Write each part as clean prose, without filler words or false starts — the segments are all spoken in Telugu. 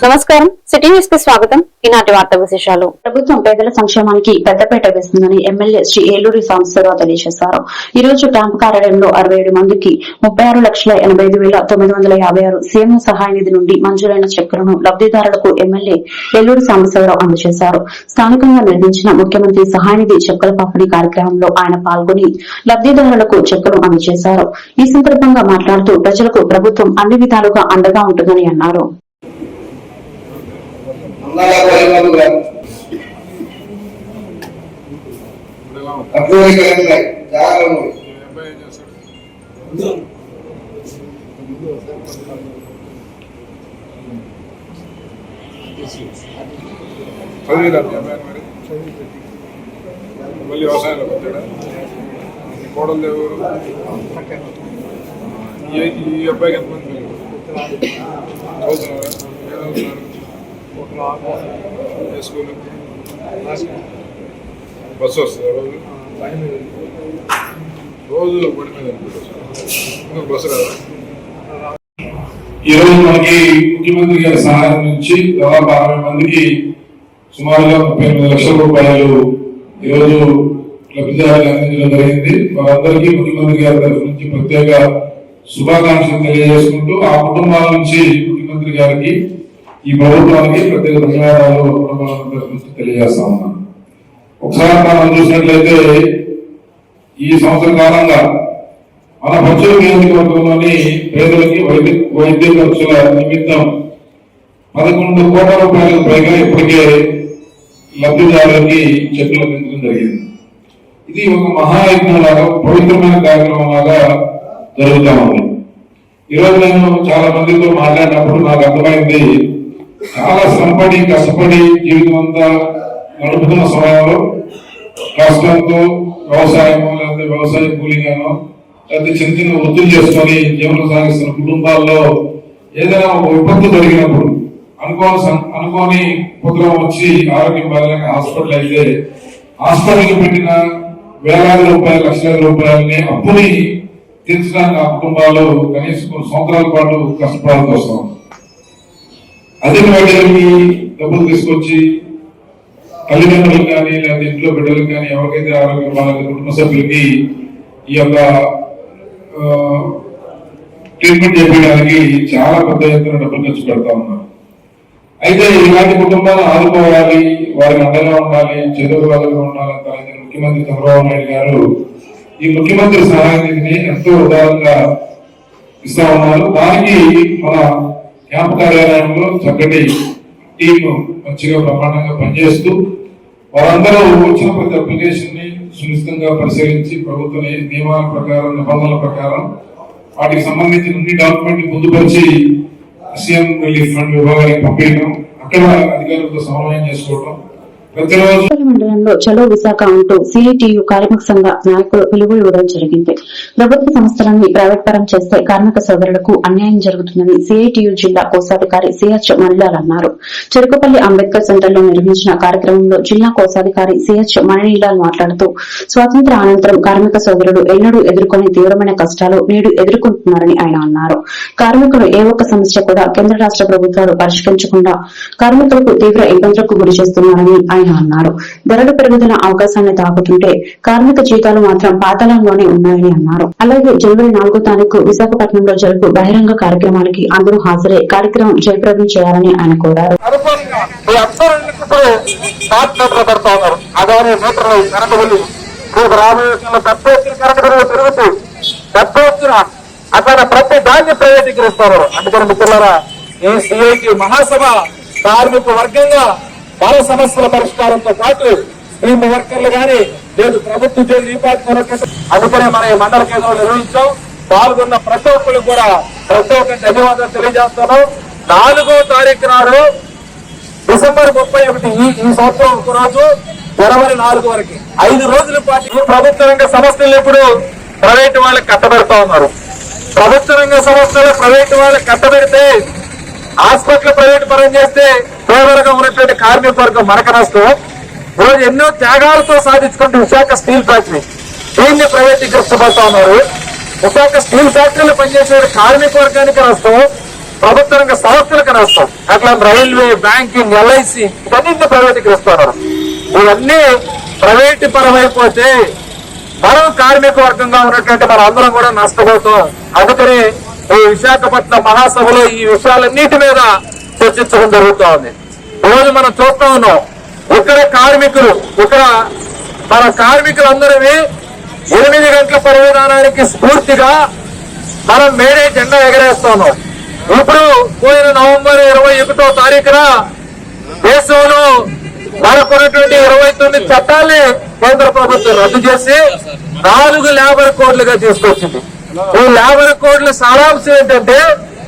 నమస్కారం, సిటీ న్యూస్ కి స్వాగతం. ఈనాటి వార్తా విశేషాలు. ప్రభుత్వం పేదల సంక్షేమానికి పెద్దపీట వేస్తుందని ఎమ్మెల్యే శ్రీ ఏలూరి సాంబశివరావు తెలియజేశారు. ఈ రోజు క్యాంపు కార్యాలయంలో 67 మందికి 36,85,956 సీఎం సహాయ నిధి నుండి మంజూరైన చెక్కులను లబ్దిదారులకు ఎమ్మెల్యే ఏలూరి సాంబశివరావు అందజేశారు. స్థానికంగా నిర్మించిన ముఖ్యమంత్రి సహాయ నిధి చెక్కుల పంపిణీ కార్యక్రమంలో ఆయన పాల్గొని లబ్దిదారులకు చెక్కులు అందజేశారు. ఈ సందర్భంగా మాట్లాడుతూ ప్రజలకు ప్రభుత్వం అన్ని విధాలుగా అండగా ఉంటుందని అన్నారు. మళ్ళీ వ్యవసాయంలో వచ్చాడా కోడలు ఎవరు ఈ అబ్బాయికి ఎంతమంది చదువుతున్నారా ఏ స్కూల్ బస్సు వస్తుందా రోజు బడి మీద బస్సు రాదా? ఈరోజు మనకి ముఖ్యమంత్రి గారి సహాయం నుంచి దాదాపు 60 మందికి సుమారుగా 38 లక్షల రూపాయలు ఈరోజు లబ్ధిదారులకు అందించడం జరిగింది. వారందరికీ ముఖ్యమంత్రి గారి తరఫు నుంచి ప్రత్యేక శుభాకాంక్షలు తెలియజేసుకుంటూ ఆ కుటుంబాల నుంచి ముఖ్యమంత్రి గారికి ఈ ప్రభుత్వానికి ప్రత్యేక ధన్యవాదాలు కుటుంబాల తరఫు నుంచి తెలియజేస్తా ఉన్నాను. ఒకసారి మనం చూసినట్లయితే ఈ సంవత్సర కాలంగా మన పచ్చూరు నియోజకవర్గంలోని పేదలకి వైద్య ఖర్చుల నిమిత్తం 11 కోట్ల రూపాయలకు పైగా ఇప్పటికే లబ్ధిదారులకి చెక్కులు అందించడం జరిగింది. ఇది ఒక మహాయజ్ఞం లాగా, పవిత్రమైన కార్యక్రమం లాగా జరుగుతూ ఉంది. ఈరోజు నేను చాలా మందితో మాట్లాడినప్పుడు నాకు అర్థమైంది, చాలా శ్రమపడి కష్టపడి జీవితం అంతా నడుపుతున్న సమయంలో కష్టంతో వ్యవసాయమో లేకపోతే వ్యవసాయ కూలీగానో లేకపోతే చిన్న చిన్న వృత్తులు చేసుకొని జీవనం సాగిస్తున్న కుటుంబాల్లో ఏదైనా ఒక విపత్తు జరిగినప్పుడు అనుకోని ఉపద్రవం వచ్చి ఆరోగ్యం బాగాలేక హాస్పిటల్ అయితే హాస్పిటల్కి పెట్టిన వేలాది రూపాయలు లక్షల రూపాయలని అప్పుని తీర్చడానికి ఆ కుటుంబాలు కనీసం కొన్ని సంవత్సరాల పాటు కష్టపడాల్సి వస్తాం. అదే వాటికి డబ్బులు తీసుకొచ్చి తల్లిదండ్రులకు కానీ లేకపోతే ఇంట్లో బిడ్డలకు కానీ ఎవరికైతే ఆరోగ్యం బాగాలేదు కుటుంబ సభ్యులకి ఈ యొక్క ట్రీట్మెంట్ చేయడానికి చాలా పెద్ద ఎత్తున డబ్బులు ఖర్చు పెడతా ఉన్నారు. అయితే ఇలాంటి కుటుంబాలను ఆదుకోవాలి, వారికి అండగా ఉండాలి, చదువుగా ఉండాలని తలెత్తిన ముఖ్యమంత్రి చంద్రబాబు నాయుడు గారు ఈ ముఖ్యమంత్రి సహాయ నిధిని ఎంతో ఉదారంగా ఇస్తా ఉన్నారు. దానికి మన క్యాంపు కార్యాలయంలో చక్కటి టీమ్ మంచిగా బ్రహ్మాండంగా పనిచేస్తూ వారందరూ వచ్చిన ప్రతి అప్లికేషన్ ని సునిశ్చితంగా పరిశీలించి ప్రభుత్వ నియమాల ప్రకారం నిబంధనల ప్రకారం వాటికి సంబంధించిన అన్ని డాక్యుమెంట్లు పొందుపరిచి సీఎం రిలీఫ్ ఫండ్ విభాగానికి పంపించడం, అక్కడ అధికారులతో సమన్వయం చేసుకోవడం, ప్రతిరోజు మండలంలో చలో విశాఖ అంటూ సిఐటియు కార్మిక సంఘ నాయకులు పిలుపులు ఇవ్వడం జరిగింది. ప్రభుత్వ సంస్థలన్నీ ప్రైవేట్ పరం చేస్తే కార్మిక సోదరులకు అన్యాయం జరుగుతుందని సిఐటియు జిల్లా కోశాధికారి సిహెచ్ మణిలాల్ అన్నారు. చెరుకుపల్లి అంబేద్కర్ సెంటర్ లో నిర్వహించిన కార్యక్రమంలో జిల్లా కోశాధికారి సిహెచ్ మణిలాల్ మాట్లాడుతూ స్వాతంత్ర అనంతరం కార్మిక సోదరులు ఎన్నడూ ఎదుర్కొని తీవ్రమైన కష్టాలు నేడు ఎదుర్కొంటున్నారని ఆయన అన్నారు. కార్మికులు ఏ ఒక్క సమస్య కూడా కేంద్ర రాష్ట ప్రభుత్వాలు పరిష్కరించకుండా కార్మికులకు తీవ్ర ఇబ్బందులకు గురి చేస్తున్నారని ఆయన అన్నారు. ధరల పెరుగుదల అవకాశాన్ని తాకుతుంటే కార్మిక జీతాలు మాత్రం పాతాళంలోనే ఉన్నాయని అన్నారు. అలాగే జనవరి 4వ తారీఖు విశాఖపట్నంలో జరుపు బహిరంగ కార్యక్రమానికి అందరూ హాజరై కార్యక్రమం జయప్రదం చేయాలని ఆయన కోరారు. అక్కడ ప్రతి దాన్ని ప్రైవేటీకరిస్తారు. అందుకని మిత్రులారా, ఈ సిఐటి మహాసభ కార్మిక వర్గంగా వాళ్ళ సమస్యల పరిష్కారంతో పాటు స్ట్రీమ్ వర్కర్లు గానీ లేదు ప్రభుత్వ ఉద్యోగులు అందుకనే మన ఈ మండల కేంద్రంలో నిర్వహించాం. పాల్గొన్న ప్రతి ఒక్కరికి కూడా ప్రతి ఒక్క ధన్యవాదాలు తెలియజేస్తాను. 4వ తారీఖు నాడు డిసెంబర్ 31 ఈ సంవత్సరం ఒక రోజు జనవరి 4 వరకు 5 రోజుల పాటు ఈ ప్రభుత్వ రంగ సంస్థలు ఇప్పుడు ప్రైవేటు వాళ్ళకి కట్టబెడతా ఉన్నారు. ప్రభుత్వ రంగ సంస్థలు ప్రైవేటు వాళ్ళకి కట్టబెడితే హాస్పిటల్ ప్రైవేట్ పరం చేస్తే పేదలుగా ఉన్నటువంటి కార్మిక వర్గం మనకు నష్టం. రోజు ఎన్నో త్యాగాలతో సాధించుకుంటే విశాఖ స్టీల్ ఫ్యాక్టరీ దీన్ని ప్రైవేటీకరించబోతా ఉన్నారు. విశాఖ స్టీల్ ఫ్యాక్టరీలో పనిచేసే కార్మిక వర్గానికి నష్టం, ప్రభుత్వ రంగ సంస్థలకు నష్టం. అట్లా రైల్వే, బ్యాంకింగ్, ఎల్ఐసి ఇవన్నీ ప్రైవేటీకరిస్తున్నారు. ఇవన్నీ ప్రైవేట్ పరమైపోతే మనం కార్మిక వర్గంగా ఉన్నటువంటి మన అందరం కూడా నష్టపోతాం. అందుకని ఈ విశాఖపట్నం మహాసభలో ఈ విషయాలన్నిటి మీద చర్చించడం జరుగుతూ ఉంది. రోజు మనం చూస్తా ఉన్నాం, ఇక్కడ కార్మికులు మన కార్మికులందరివి 8 గంటల పని విధానానికి స్ఫూర్తిగా మనం మేడే జెండా ఎగరేస్తా ఉన్నాం. ఇప్పుడు పోయిన నవంబర్ 21వ తారీఖున దేశంలో మనకున్నటువంటి 29 చట్టాల్ని కేంద్ర ప్రభుత్వం రద్దు చేసి 4 లేబర్ కోడ్లుగా తీసుకొచ్చింది. ఈ లేబర్ కోడ్ల సారాంశం ఏంటంటే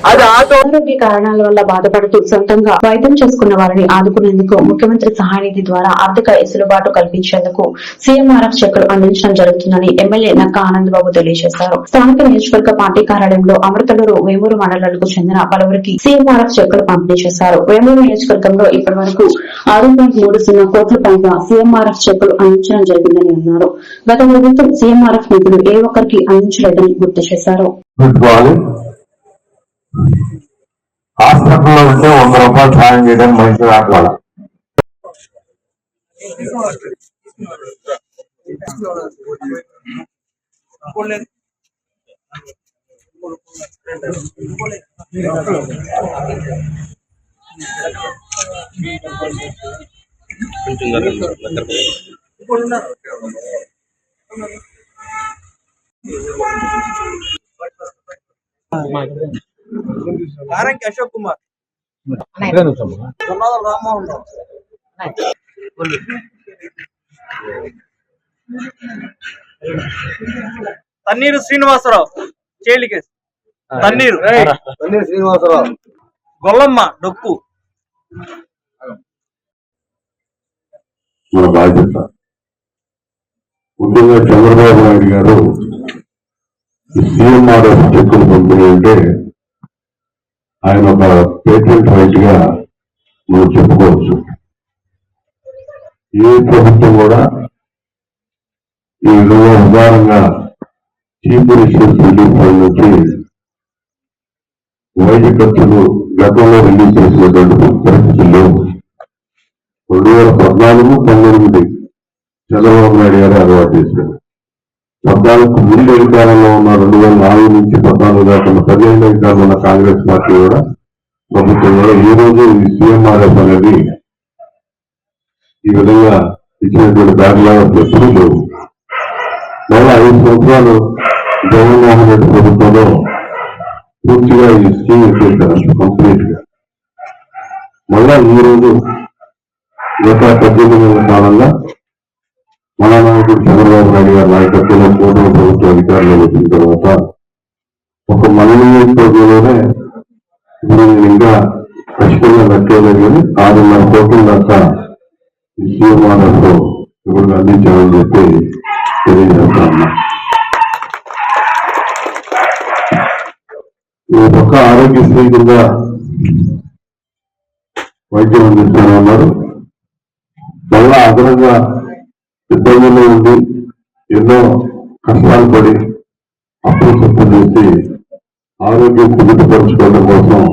అది అనారోగ్య కారణాల వల్ల బాధపడుతూ సొంతంగా వైద్యం చేసుకున్న వారిని ఆదుకునేందుకు ముఖ్యమంత్రి సహాయ నిధి ద్వారా ఆర్థిక వెసులుబాటు కల్పించేందుకు సీఎంఆర్ఎఫ్ చెక్కులు అందించడం జరుగుతుందని ఎమ్మెల్యే నక్కా ఆనందబాబు తెలియజేశారు. స్థానిక నియోజకవర్గ పార్టీ కార్యాలయంలో అమృతలూరు, వేమూరు మండలాలకు చెందిన పలువురికి సీఎంఆర్ఎఫ్ చెక్కులు పంపిణీ చేశారు. వేమూరు నియోజకవర్గంలో ఇప్పటి వరకు 6.30 కోట్ల పైగా సీఎంఆర్ఎఫ్ చెక్కులు అందించడం జరిగిందని అన్నారు. గత ప్రభుత్వం సీఎంఆర్ఎఫ్ నిధులు ఏ ఒక్కరికి అందించలేదని గుర్తు చేశారు. హాస్పిటల్లో ఉంటే 100 రూపాయలు సాయం చేయడానికి మనిషి రాట్ల కారంకి అశోక్ కుమార్, రామ్మోహన్ రావు, తన్నీరు శ్రీనివాసరావు, చేలికేసి తన్నీరు శ్రీనివాసరావు, గొల్లమ్మ డొక్కు. మన బాధ్యత ముఖ్యంగా చంద్రబాబు నాయుడు గారు సీఎంఆర్ఎఫ్ చెక్కులు పంపిణీ అంటే ఆయన ఒక పేటెంట్ రైట్ గా మనం చెప్పుకోవచ్చు. ఏ ప్రభుత్వం కూడా ఈ విధంగా ఉదారంగా చీఫ్ మినిస్టర్స్ రిలీఫ్ ఫండ్ నుంచి వైద్య ఖర్చులు గతంలో రిలీజ్ చేసినటువంటి పరిస్థితులు లేవు. 2014-19 చంద్రబాబు నాయుడు గారు అలవాటు చేశారు. 14కు ముందు అధికారంలో ఉన్న 2004 నుంచి 14 దాకా 15 అధికారంలో ఉన్న కాంగ్రెస్ పార్టీ కూడా ప్రభుత్వం కూడా ఈ రోజు ఈ సీఎంఆర్ఎఫ్ అనేది ఈ విధంగా ఇచ్చినటువంటి బ్యాక్లాగ్స్ ఎప్పుడూ లేవు. మళ్ళా 5 సంవత్సరాలు జగన్మోహన్ రెడ్డి ప్రభుత్వంలో పూర్తిగా ఈ స్కీమ్ ఇచ్చేసారు కంప్లీట్ గా. మళ్ళా ఈ రోజు గత 18 నెలల కాలంగా మన నాయకుడు చంద్రబాబు నాయుడు గారి నాయకత్వంలో కూటమి ప్రభుత్వ అధికారంలో వచ్చిన తర్వాత ఒక మన నియోజకవర్గంలోనే ఇప్పుడు నేను ఇంకా ఖచ్చితంగా లెక్కలేదు కానీ 6.5 కోట్ల దాకా సీఎం ఆర్డర్తో ఇప్పుడు అందించాలని చెప్పి తెలియజేస్తా ఉన్నా. ఈ పక్క ఆరోగ్యశ్రీ కింద వైద్యం అందిస్తానన్నారు. మళ్ళా అదనంగా ఇబ్బందులు ఉండి ఎన్నో కష్టాలు పడి అప్పులు సొప్పులు చేసి ఆరోగ్యం కుదుటపరుచుకోవడం కోసం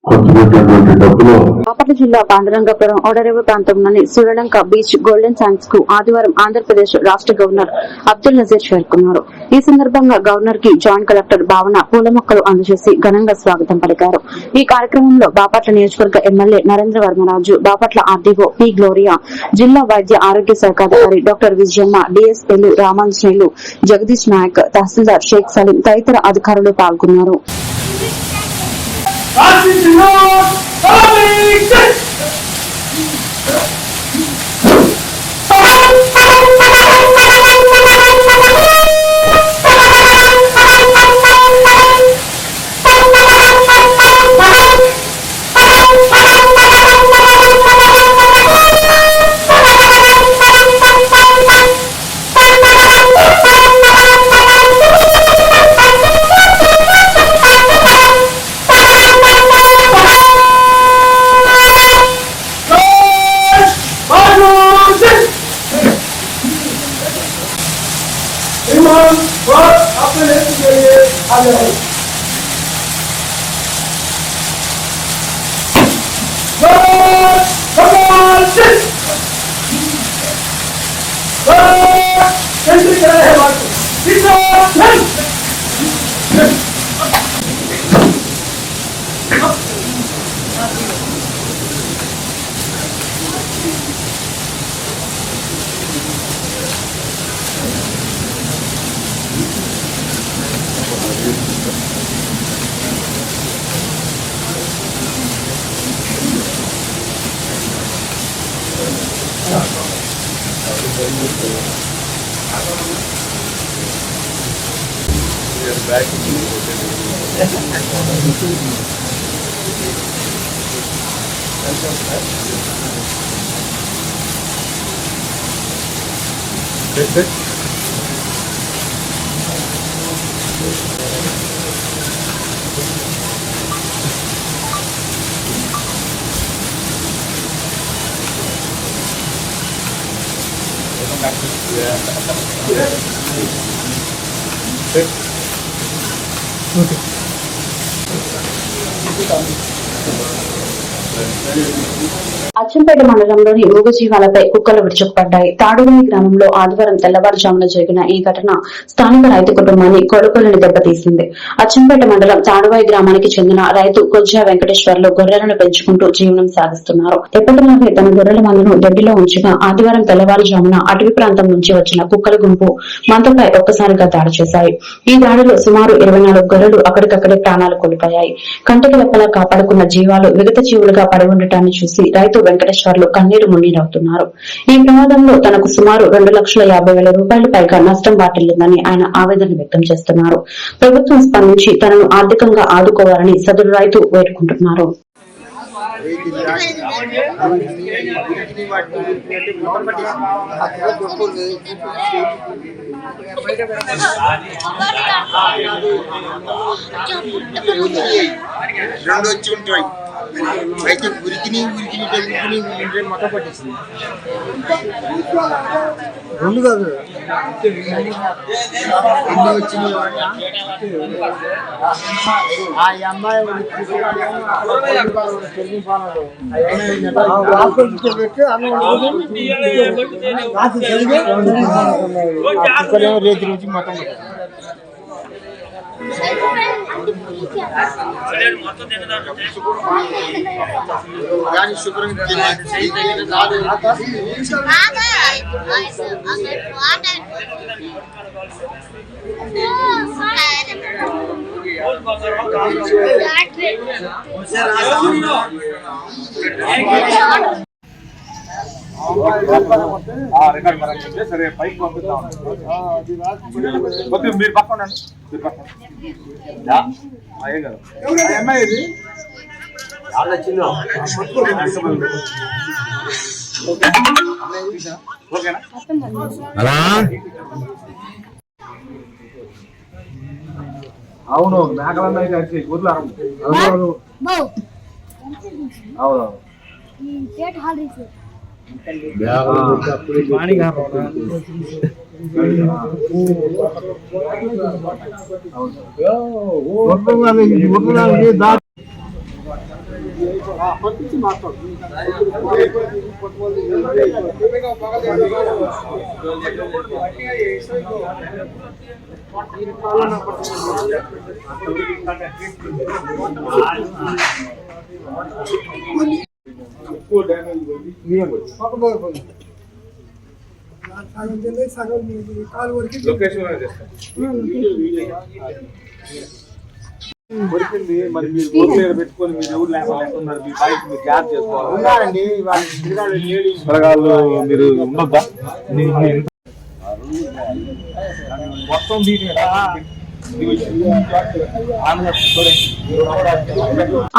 ఖర్చు పెట్టినటువంటి డబ్బులు బాపట్ల జిల్లా పాండురంగపురం ఓడరేవు ప్రాంతంలోని శ్రీలంక బీచ్ గోల్డెన్ శాండ్స్ కు ఆదివారం ఆంధ్రప్రదేశ్ రాష్ట్ర గవర్నర్ అబ్దుల్ నజీర్ చేరుకున్నారు. ఈ సందర్భంగా గవర్నర్ కి జాయింట్ కలెక్టర్ భావన పూల మొక్కలు అందజేసి ఘనంగా స్వాగతం పలికారు. ఈ కార్యక్రమంలో బాపట్ల నియోజకవర్గ MLA Narendra Varmaraju, Bapatla RDO P Gloria, జిల్లా వైద్య ఆరోగ్య శాఖ అధికారి డాక్టర్ విజయమ్మ, డిఎస్పీలు రామాంజనేయులు, జగదీష్ నాయక్, తహసీల్దార్ షేక్ సలీం తదితర అధికారులు పాల్గొన్నారు. అచ్చంపేట మండలంలోని మూగజీవాలపై కుక్కలు విరుచుకుపడ్డాయి. తాడువాయి గ్రామంలో ఆదివారం తెల్లవారుజామున జరిగిన ఈ ఘటన స్థానిక రైతు కుటుంబాన్ని కొడుకులని దెబ్బతీసింది. అచ్చంపేట మండలం తాడువాయి గ్రామానికి చెందిన రైతు కొజ్జా వెంకటేశ్వర్లు గొర్రెలను పెంచుకుంటూ జీవనం సాగిస్తున్నారు. ఎప్పటిలాగే తన గొర్రెల మందను దొడ్డిలో ఉంచగా ఆదివారం తెల్లవారుజామున అటవీ ప్రాంతం నుంచి వచ్చిన కుక్కల గుంపు మందపై ఒక్కసారిగా దాడి చేశాయి. ఈ దాడిలో సుమారు 24 గొర్రెలు అక్కడికక్కడే ప్రాణాలు కోల్పోయాయి. కంటికి రెప్పలా కాపాడుకున్న జీవాలు విగత జీవులుగా పడి ఉండటాన్ని చూసి రైతు వెంకటేశ్వర్లు కన్నీరు మున్నీరవుతున్నారు. ఈ ప్రమాదంలో తనకు సుమారు 2,50,000 రూపాయలు పైగా నష్టం వాటిల్లిందని ఆయన ఆవేదన వ్యక్తం చేస్తున్నారు. ప్రభుత్వం స్పందించి తనను ఆర్థికంగా ఆదుకోవాలని సదరు రైతు వేడుకుంటున్నారు. రెండు వచ్చి ఉంటాయి అయితే ఉరికిని మొత్తం పట్టేసింది. రెండు కాదు ఎన్ని వచ్చినాయి ఆ అమ్మాయి పెట్టి రేతి నుంచి మొత్తం కానీ శుభ్రంగా సరే పైకి పంపిస్తాం. మీరు పక్కన ఏం కదా అమ్మాయి ఇది అవును మేకలన్నా వచ్చి ఊర్లో అవును మరి మీరు ఊర్లో పెట్టుకొని మీరు ఎవరు లేకపోతున్నారు మీ బైక్ మీరు గ్యాప్ చేసుకోవాలి మీరు ఉండొద్దా మొత్తం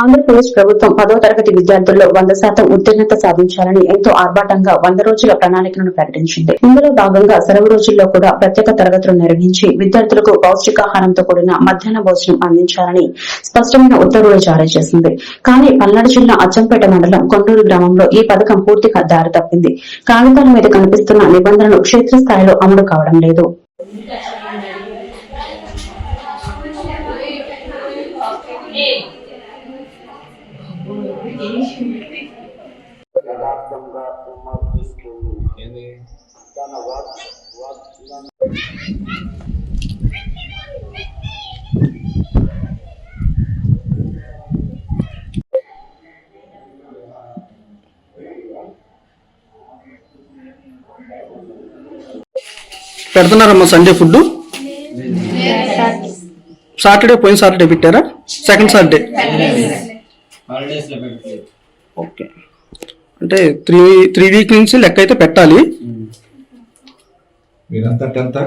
ఆంధ్రప్రదేశ్ ప్రభుత్వం 10వ తరగతి విద్యార్థుల్లో 100% ఉత్తీర్ణత సాధించాలని ఎంతో ఆర్భాటంగా 100 రోజుల ప్రణాళికను ప్రకటించింది. ఇందులో భాగంగా సెలవు రోజుల్లో కూడా ప్రత్యేక తరగతులు నిర్వహించి విద్యార్థులకు పౌష్టికాహారంతో కూడిన మధ్యాహ్న భోజనం అందించాలని స్పష్టమైన ఉత్తర్వులు జారీ చేసింది. కానీ పల్నాడు జిల్లా అచ్చంపేట మండలం కొండూరు గ్రామంలో ఈ పథకం పూర్తిగా దారి తప్పింది. కాగితాల మీద కనిపిస్తున్న నిబంధనలు క్షేత్రస్థాయిలో అమలు కావడం లేదు. పెడుతున్నారమ్మా సండే ఫుడ్? సాటర్డే పోయిన సాటర్డే పెట్టారా? Second Saturday okay. అంటే త్రీ వీక్ నుంచి లెక్క అయితే పెట్టాలి. మీరంతా 10th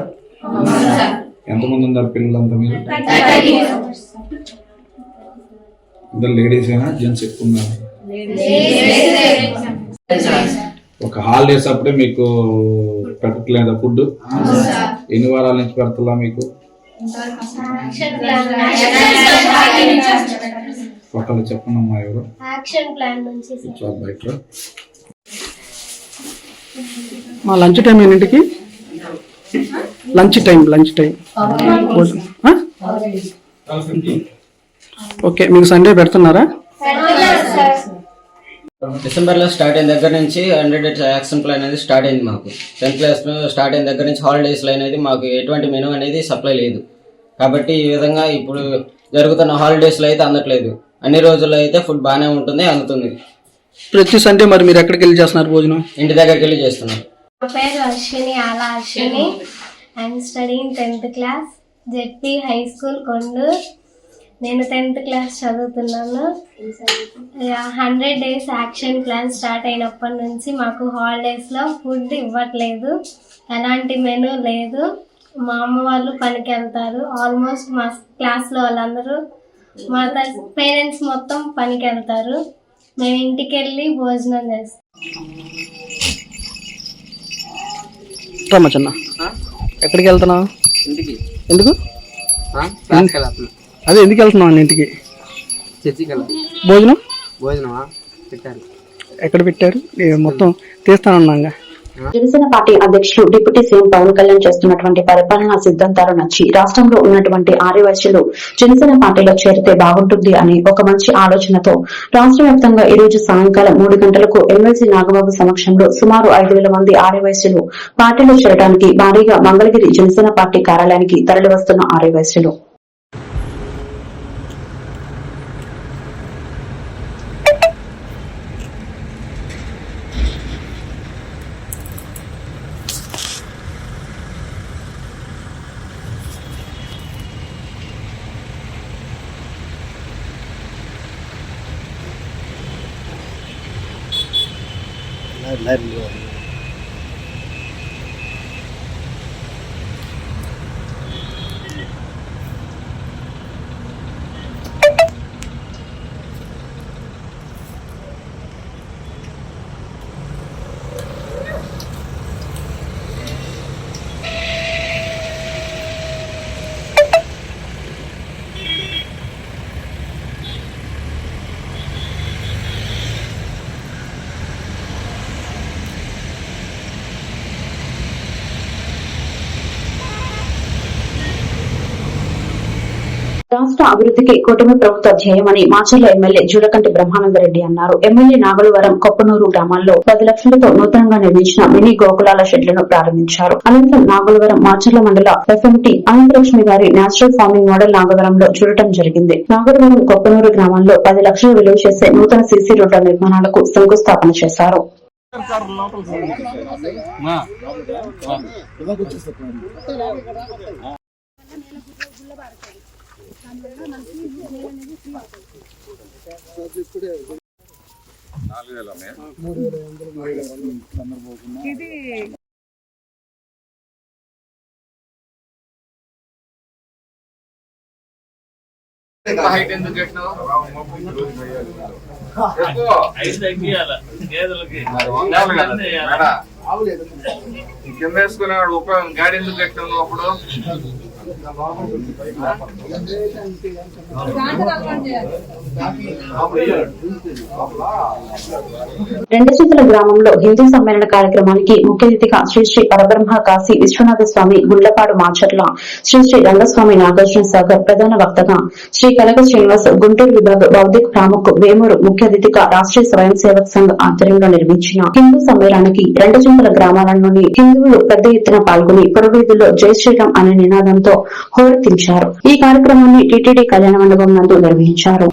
ఎంతమంది ఉన్నారు పిల్లలంతా? మీరు అందరు లేడీసేనా జెంట్స్ ఎక్కువ ఉన్నారు? ఒక హాలిడేస్ అప్పుడే మీకు పెట్టట్లేదా ఫుడ్? ఎన్ని వారాల నుంచి పెడతలా మీకు? ఒకళ్ళు చెప్పనమ్మా ఎవరు? బయట మా లంచ్ టైం ఎన్నింటికి? Lunch time okay. మీకు సండే పెడుతున్నారా? డిసెంబర్ లో స్టార్ట్ అయిన దగ్గర నుంచి 100 డేస్ యాక్షన్ ప్లాన్ అనేది స్టార్ట్ అయింది. మాకు 10th క్లాస్ స్టార్ట్ అయిన దగ్గర నుంచి హాలిడేస్ లో అనేది మాకు ఎటువంటి మెనూ అనేది సప్లై లేదు. కాబట్టి ఈ విధంగా ఇప్పుడు జరుగుతున్న హాలిడేస్ లో అయితే అందట్లేదు. అన్ని రోజుల్లో అయితే ఫుడ్ బాగానే ఉంటుంది, అందుతుంది. ప్రతి సండే మరి మీరు ఎక్కడికి వెళ్ళి చేస్తున్నారు భోజనం? ఇంటి దగ్గరికి వెళ్ళి చేస్తున్నాం. నా పేరు అశ్విని ఆలా Ashwini. I'm studying 10th class ZP high school Konduru. నేను 10th క్లాస్ చదువుతున్నాను. 100 డేస్ యాక్షన్ ప్లాన్ స్టార్ట్ అయినప్పటి నుంచి మాకు హాలిడేస్లో ఫుడ్ ఇవ్వట్లేదు, ఎలాంటి మెనూ లేదు. మా అమ్మ వాళ్ళు పనికి వెళ్తారు. ఆల్మోస్ట్ మా క్లాస్లో వాళ్ళందరూ, మా పేరెంట్స్ మొత్తం పనికి వెళ్తారు. మేము ఇంటికి వెళ్ళి భోజనం చేస్తాం. చిన్న ఎక్కడికి వెళ్తున్నావు? ఇంటికి. ఎందుకు? అదే ఎందుకు వెళ్తున్నావు ఇంటికి? చర్చికి. భోజనమా పెట్టారు? ఎక్కడ పెట్టారు? మొత్తం తీస్తానన్నాగా. జనసేన పార్టీ అధ్యక్షులు డిప్యూటీ సీఎం పవన్ కళ్యాణ్ చేస్తున్నటువంటి పరిపాలనా సిద్ధాంతాలు నచ్చి రాష్ట్రంలో ఉన్నటువంటి ఆర్యవైశ్యులు జనసేన పార్టీలో చేరితే బాగుంటుంది అనే ఒక మంచి ఆలోచనతో రాష్ట్ర వ్యాప్తంగా ఈ రోజు సాయంకాలం 3 గంటలకు ఎమ్మెల్సీ నాగబాబు సమక్షంలో సుమారు 5,000 మంది ఆర్యవైశ్యులు పార్టీలో చేరడానికి భారీగా మంగళగిరి జనసేన పార్టీ కార్యాలయానికి తరలివస్తున్న ఆర్యవైశ్యులు రాష్ట్ర అభివృద్ధికి కూటమి ప్రభుత్వ ధ్యేయమని మాచర్ల ఎమ్మెల్యే జూలకంటి బ్రహ్మానందరెడ్డి అన్నారు. ఎమ్మెల్యే నాగలవరం కొప్పనూరు గ్రామాల్లో 10 లక్షలతో నూతనంగా నిర్మించిన మినీ గోకులాల షెడ్లను ప్రారంభించారు. అనంతరం నాగలవరం మాచర్ల మండల ఎఫ్ఎంటీ అనంతలక్ష్మి గారి నేచురల్ ఫార్మింగ్ మోడల్ నాగవరంలో చూడటం జరిగింది. నాగలవరం కొప్పనూరు గ్రామంలో 10 లక్షలు విలువ చేసే నూతన సీసీ రోడ్ల నిర్మాణాలకు శంకుస్థాపన చేశారు. హైట్ ఎందుకు కట్టినావు? కింద వేసుకునేవాడు ఉపయోగం గాడి ఎందుకు కట్టినావు అప్పుడు? రెండచితల గ్రామంలో హిందూ సమ్మేళన కార్యక్రమానికి ముఖ్య అతిథిగా శ్రీ శ్రీ పరబ్రహ్మ కాశీ విశ్వనాథ స్వామి గుండ్లపాడు మాచర్ల, శ్రీ శ్రీ రంగస్వామి నాగార్జున సాగర్ ప్రధాన వక్తగా, శ్రీ కనక శ్రీనివాస్ గుంటూరు విభాగ బౌద్ధిక ప్రముఖ్ వేమూరు ముఖ్య అతిథిగా రాష్ట్రీయ స్వయం సేవక్ సంఘ్ ఆధ్వర్యంలో నిర్మించిన హిందూ సమ్మేళనానికి రెండచింతల గ్రామాలలోని హిందువులు పెద్ద ఎత్తున పాల్గొని పురవీధుల్లో జై శ్రీరామ్ అనే నినాదంతో హోరెత్తించారు. ఈ కార్యక్రమాన్ని టీటీడీ కళ్యాణ మండపం నందు నిర్వహించారు.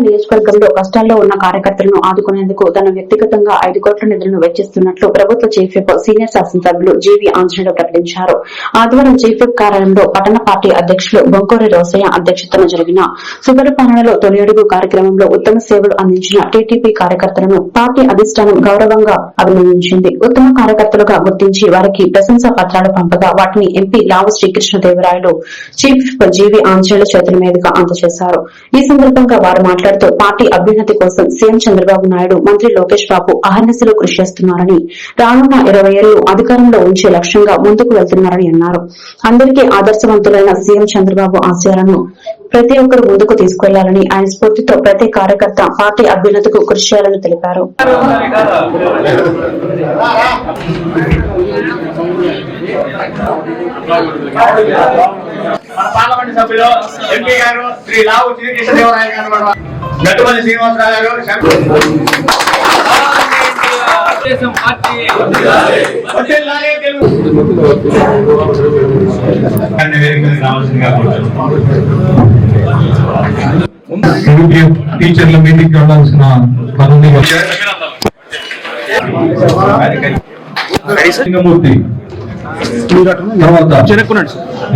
నియోజకవర్గంలో కష్టాల్లో ఉన్న కార్యకర్తలను ఆదుకునేందుకు తన వ్యక్తిగతంగా 5 కోట్ల నిధులను వెచ్చిస్తున్నట్లు ప్రభుత్వ చీఫ్ విప్ సీనియర్ శాసనసభ్యులు జీవీ ఆంజనేయులు ప్రకటించారు. ఆదివారం చీఫ్ విప్ కార్యాలయంలో పట్టణ పార్టీ అధ్యక్షులు బొంకూరి రోసయ్య అధ్యక్షతన జరిగిన సుపరిపాలనలో తొలి అడుగు కార్యక్రమంలో ఉత్తమ సేవలు అందించిన టీడీపీ కార్యకర్తలను పార్టీ అధిష్టానం గౌరవంగా అభినందించింది. ఉత్తమ కార్యకర్తలుగా గుర్తించి వారికి ప్రశంసా పత్రాలు పంపగా వాటిని ఎంపీ లావు శ్రీకృష్ణదేవరాయలు చీఫ్ విప్ జీవీ ఆంజనేయుల చేతుల మీదుగా అందజేశారు. ఈ సందర్భంగా వారు మాట్లాడుతూ పార్టీ అభ్యున్నతి కోసం సీఎం చంద్రబాబు నాయుడు, మంత్రి లోకేష్ బాబు అహర్నిశలు కృషి చేస్తున్నారని, రానున్న 20 ఏళ్లు అధికారంలో ఉంచే లక్ష్యంగా ముందుకు వెళ్తున్నారని అన్నారు. అందరికీ ఆదర్శవంతులైన సీఎం చంద్రబాబు ఆశయాలను ప్రతి ఒక్కరు ముందుకు తీసుకెళ్లాలని, ఆయన స్ఫూర్తితో ప్రతి కార్యకర్త పార్టీ అభ్యున్నతికి కృషి చేయాలని తెలిపారు. మన పార్లమెంట్ సభ్యులు ఎంపీ గారు శ్రీ లావు శ్రీకృష్ణదేవరాయ గారు, గట్టుమల్లి శ్రీనివాసరావు గారు, టీచర్ల మీటింగ్ వెళ్ళాల్సిన లింగమూర్తి, తర్వాత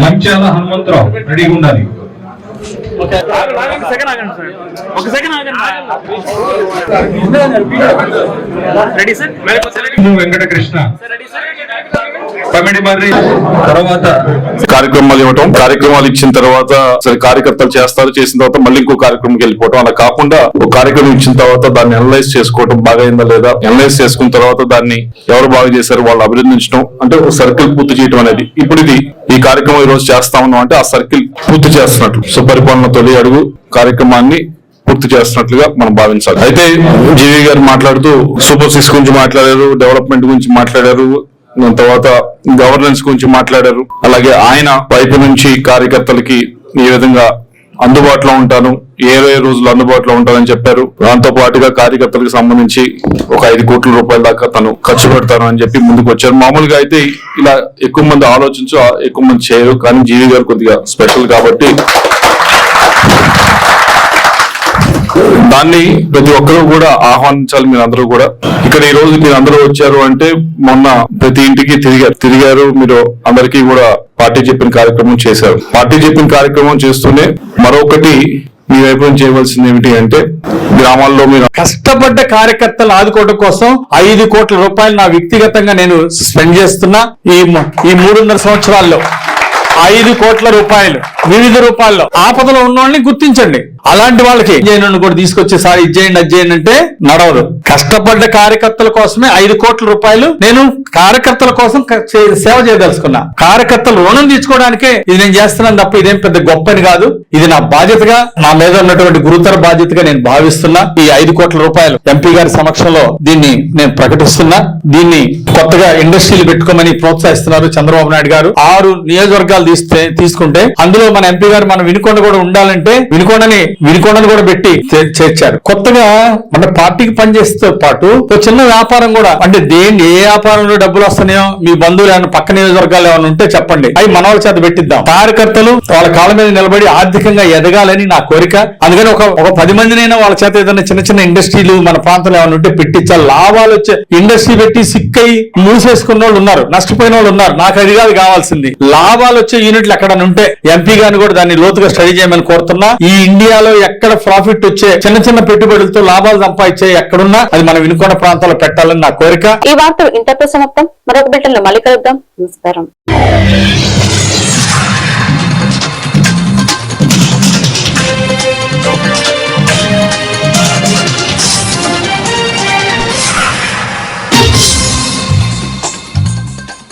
మంచాల హనుమంతరావు రెడీగా ఉండాలి. వెంకటకృష్ణ తర్వాత కార్యక్రమాలు ఇవ్వటం, కార్యక్రమాలు ఇచ్చిన తర్వాత సరే కార్యకర్తలు చేస్తారు, చేసిన తర్వాత మళ్ళీ ఇంకో కార్యక్రమంకి వెళ్ళిపోవటం, అలా కాకుండా ఒక కార్యక్రమం ఇచ్చిన తర్వాత దాన్ని అనలైజ్ చేసుకోవటం, బాగా అయిందా లేదా, అనలైజ్ చేసుకున్న తర్వాత దాన్ని ఎవరు బాగా చేశారు వాళ్ళు అభినందించడం, అంటే ఒక సర్కిల్ పూర్తి చేయడం అనేది. ఇప్పుడు ఈ కార్యక్రమం ఈ రోజు చేస్తా ఉన్నాం అంటే ఆ సర్కిల్ పూర్తి చేస్తున్నట్లు, సుపరిపాలన తొలి అడుగు కార్యక్రమాన్ని పూర్తి చేస్తున్నట్లుగా మనం భావించాలి. అయితే జీవీ గారు మాట్లాడుతూ సూపర్ 6 గురించి మాట్లాడారు, డెవలప్మెంట్ గురించి మాట్లాడారు, దాని తర్వాత గవర్నెన్స్ గురించి మాట్లాడారు. అలాగే ఆయన వైపు నుంచి కార్యకర్తలకి ఏ విధంగా అందుబాటులో ఉంటాను, ఏ రోజులు అందుబాటులో ఉంటానని చెప్పారు. దాంతో పాటుగా కార్యకర్తలకు సంబంధించి ఒక 5 కోట్ల రూపాయల దాకా తను ఖర్చు పెడతాను అని చెప్పి ముందుకు వచ్చారు. మామూలుగా అయితే ఇలా ఎక్కువ మంది ఆలోచించు ఎక్కువ మంది చేయరు, కానీ జీవి గారు కొద్దిగా స్పెషల్ కాబట్టి దాన్ని ప్రతి ఒక్కరూ కూడా ఆహ్వానించాలి. మీరు అందరూ కూడా ఇక్కడ ఈ రోజు మీరు అందరూ వచ్చారు అంటే మొన్న ప్రతి ఇంటికి తిరిగారు. మీరు అందరికీ కూడా పార్టీ చెప్పిన కార్యక్రమం చేశారు. పార్టీ చెప్పిన కార్యక్రమం చేస్తూనే మరొకటి మీ వైపు నుంచి చేయవలసింది ఏమిటి అంటే, గ్రామాల్లో మీరు కష్టపడ్డ కార్యకర్తలు ఆదుకోవడం కోసం 5 కోట్ల రూపాయలు నా వ్యక్తిగతంగా నేను స్పెండ్ చేస్తున్నా. ఈ 3.5 సంవత్సరాల్లో 5 కోట్ల రూపాయలు వివిధ రూపాల్లో ఆపదలో ఉన్న వాళ్ళని గుర్తించండి. అలాంటి వాళ్ళకి జైన్ కూడా తీసుకొచ్చేసారి ఇది చేయండి అది చేయండి అంటే నడవదు. కష్టపడ్డ కార్యకర్తల కోసమే 5 కోట్ల రూపాయలు నేను కార్యకర్తల కోసం సేవ చేయదలుచుకున్నా. కార్యకర్తలు రుణం తీర్చుకోవడానికే ఇది నేను చేస్తున్నాను తప్ప ఇదేం పెద్ద గొప్పని కాదు. ఇది నా బాధ్యతగా, నా మీద ఉన్నటువంటి గురుతర బాధ్యతగా నేను భావిస్తున్నా. ఈ 5 కోట్ల రూపాయలు ఎంపీ గారి సమక్షంలో దీన్ని నేను ప్రకటిస్తున్నా. దీన్ని కొత్తగా ఇండస్ట్రీలు పెట్టుకోమని ప్రోత్సహిస్తున్నారు చంద్రబాబు నాయుడు గారు. 6 నియోజకవర్గాలు తీసుకుంటే అందులో మన ఎంపీ గారు మన వినుకొండ కూడా ఉండాలంటే వినుకొండను కూడా పెట్టి చేర్చారు. కొత్తగా మన పార్టీకి పనిచేస్తే పాటు ఒక చిన్న వ్యాపారం కూడా, అంటే ఏ వ్యాపారంలో డబ్బులు వస్తున్నాయో మీ బంధువులు ఏమైనా పక్క నియోజకవర్గాలు ఏమైనా ఉంటే చెప్పండి, అవి మన వాళ్ళ చేత పెట్టిద్దాం. కార్యకర్తలు వాళ్ళ కాళ్ళ మీద నిలబడి ఆర్థికంగా ఎదగాలని నా కోరిక. అందుకని ఒక 10 మందినైనా వాళ్ళ చేత ఏదైనా చిన్న ఇండస్ట్రీలు మన ప్రాంతంలో ఏమైనా ఉంటే పెట్టించాలి. లాభాలు వచ్చే ఇండస్ట్రీ పెట్టి సిక్కై మూసేసుకున్న వాళ్ళు ఉన్నారు, నష్టపోయిన వాళ్ళు ఉన్నారు. నాకు అది కాదు కావాల్సింది. లాభాలు వచ్చే యూనిట్లు ఎక్కడ ఉంటే ఎంపీ గారిని కూడా దాన్ని లోతుగా స్టడీ చేయమని కోరుతున్నా. ఈ ఇండియాలో ఎక్కడ ప్రాఫిట్ వచ్చే చిన్న పెట్టుబడులతో లాభాలు సంపాదించే ఎక్కడున్నా అది మన వినుకొండ ప్రాంతాల్లో పెట్టాలని నా కోరిక. ఈ వార్తలు ఇంతతో సమాప్తం. మరొక బిడ్డల్లో మళ్ళీ కలుద్దాం. నమస్కారం.